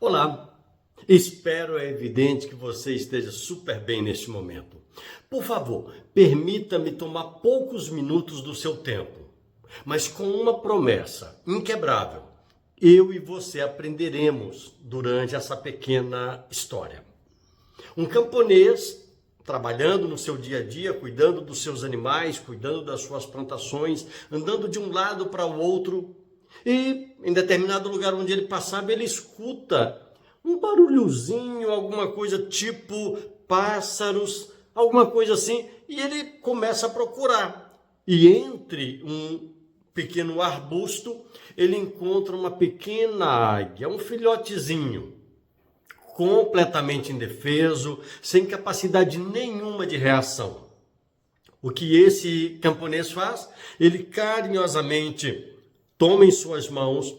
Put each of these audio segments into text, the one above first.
Olá, espero, é evidente que você esteja super bem neste momento. Por favor, permita-me tomar poucos minutos do seu tempo, mas com uma promessa inquebrável. Eu e você aprenderemos durante essa pequena história. Um camponês, trabalhando no seu dia a dia, cuidando dos seus animais, cuidando das suas plantações, andando de um lado para o outro, e em determinado lugar onde ele passava, ele escuta um barulhozinho, alguma coisa tipo pássaros, alguma coisa assim, e ele começa a procurar. E entre um pequeno arbusto, ele encontra uma pequena águia, um filhotezinho, completamente indefeso, sem capacidade nenhuma de reação. O que esse camponês faz? Ele carinhosamente toma em suas mãos,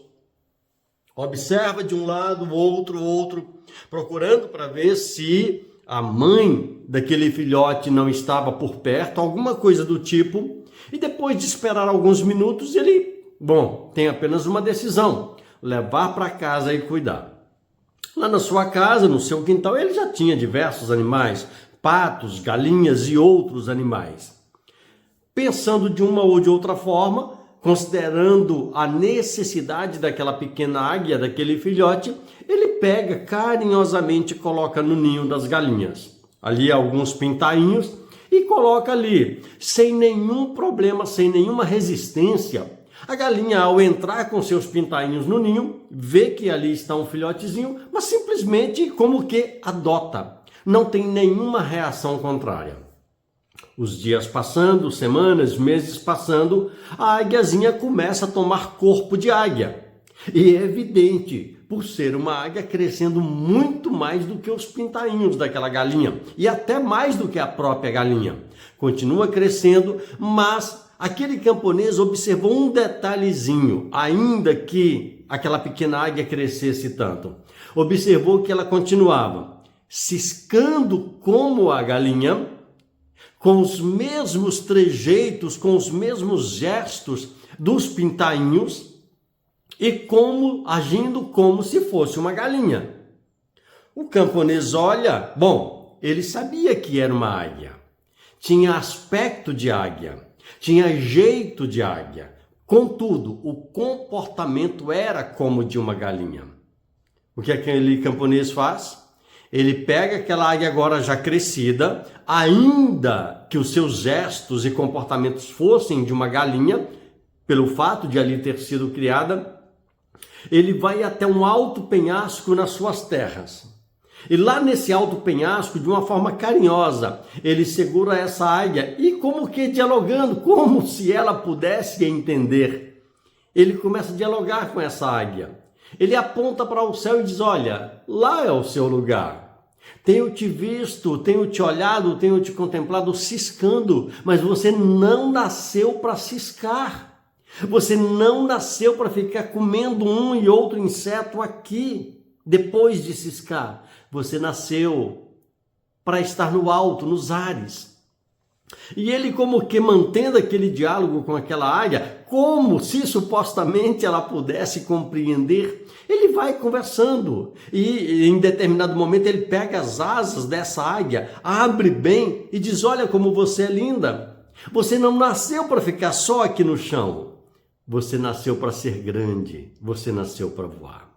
observa de um lado, outro, procurando para ver se a mãe daquele filhote não estava por perto, alguma coisa do tipo, e depois de esperar alguns minutos, ele, tem apenas uma decisão: levar para casa e cuidar. Lá na sua casa, no seu quintal, ele já tinha diversos animais, patos, galinhas e outros animais. Pensando de uma ou de outra forma, considerando a necessidade daquela pequena águia, daquele filhote, ele pega carinhosamente e coloca no ninho das galinhas. Ali alguns pintainhos e coloca ali, sem nenhum problema, sem nenhuma resistência. A galinha, ao entrar com seus pintainhos no ninho, vê que ali está um filhotezinho, mas simplesmente como que adota. Não tem nenhuma reação contrária. Os dias passando, semanas, meses passando, a águiazinha começa a tomar corpo de águia. E é evidente, por ser uma águia crescendo muito mais do que os pintainhos daquela galinha, e até mais do que a própria galinha. Continua crescendo, mas aquele camponês observou um detalhezinho, ainda que aquela pequena águia crescesse tanto. Observou que ela continuava ciscando como a galinha, com os mesmos trejeitos, com os mesmos gestos dos pintainhos e agindo como se fosse uma galinha. O camponês olha, ele sabia que era uma águia, tinha aspecto de águia, tinha jeito de águia, contudo, o comportamento era como de uma galinha. O que aquele camponês faz? Ele pega aquela águia agora já crescida, ainda que os seus gestos e comportamentos fossem de uma galinha, pelo fato de ali ter sido criada, ele vai até um alto penhasco nas suas terras. E lá nesse alto penhasco, de uma forma carinhosa, ele segura essa águia e como que dialogando, como se ela pudesse entender. Ele começa a dialogar com essa águia. Ele aponta para o céu e diz: olha, lá é o seu lugar. Tenho te visto, tenho te olhado, tenho te contemplado ciscando, mas você não nasceu para ciscar. Você não nasceu para ficar comendo um e outro inseto aqui, depois de ciscar. Você nasceu para estar no alto, nos ares. E ele como que mantendo aquele diálogo com aquela águia, como se supostamente ela pudesse compreender, ele vai conversando e em determinado momento ele pega as asas dessa águia, abre bem e diz: olha como você é linda, você não nasceu para ficar só aqui no chão, você nasceu para ser grande, você nasceu para voar.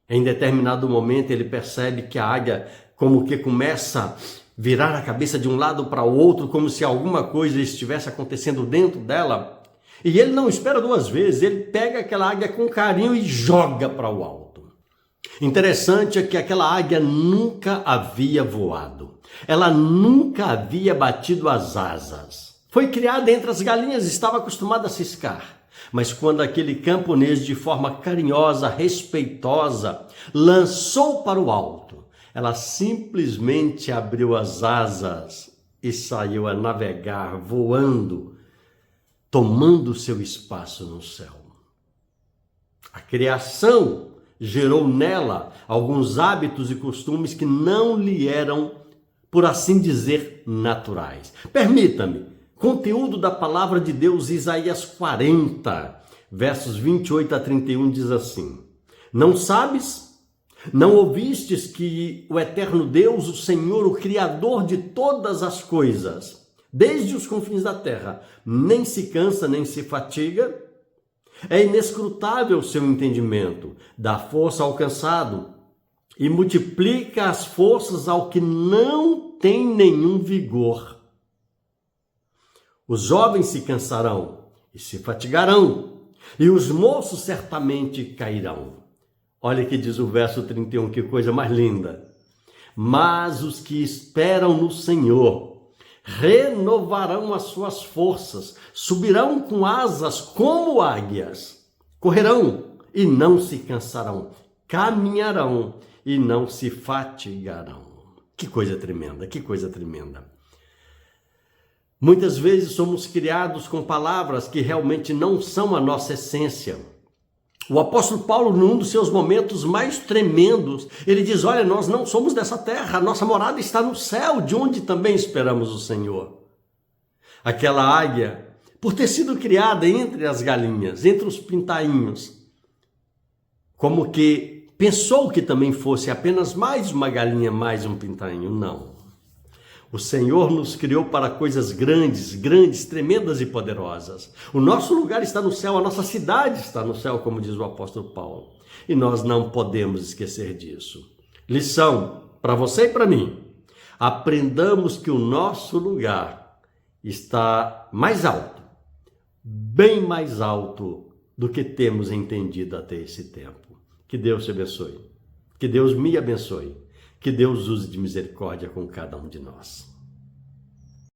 Em determinado momento ele percebe que a águia como que começa a virar a cabeça de um lado para o outro, como se alguma coisa estivesse acontecendo dentro dela. E ele não espera duas vezes, ele pega aquela águia com carinho e joga para o alto. Interessante é que aquela águia nunca havia voado. Ela nunca havia batido as asas. Foi criada entre as galinhas, estava acostumada a ciscar. Mas quando aquele camponês, de forma carinhosa, respeitosa, lançou para o alto, ela simplesmente abriu as asas e saiu a navegar, voando, tomando seu espaço no céu. A criação gerou nela alguns hábitos e costumes que não lhe eram, por assim dizer, naturais. Permita-me, conteúdo da palavra de Deus, Isaías 40, versos 28 a 31, diz assim: Não sabes? Não ouvistes que o eterno Deus, o Senhor, o Criador de todas as coisas, desde os confins da terra, nem se cansa, nem se fatiga? É inescrutável o seu entendimento, dá força ao cansado e multiplica as forças ao que não tem nenhum vigor. Os jovens se cansarão e se fatigarão, e os moços certamente cairão. Olha que diz o verso 31, que coisa mais linda. Mas os que esperam no Senhor renovarão as suas forças, subirão com asas como águias, correrão e não se cansarão, caminharão e não se fatigarão. Que coisa tremenda, que coisa tremenda. Muitas vezes somos criados com palavras que realmente não são a nossa essência. O apóstolo Paulo, num dos seus momentos mais tremendos, ele diz, olha, nós não somos dessa terra, a nossa morada está no céu, de onde também esperamos o Senhor. Aquela águia, por ter sido criada entre as galinhas, entre os pintainhos, como que pensou que também fosse apenas mais uma galinha, mais um pintainho. Não. O Senhor nos criou para coisas grandes, grandes, tremendas e poderosas. O nosso lugar está no céu, a nossa cidade está no céu, como diz o apóstolo Paulo. E nós não podemos esquecer disso. Lição para você e para mim. Aprendamos que o nosso lugar está mais alto, bem mais alto do que temos entendido até esse tempo. Que Deus te abençoe. Que Deus me abençoe. Que Deus use de misericórdia com cada um de nós.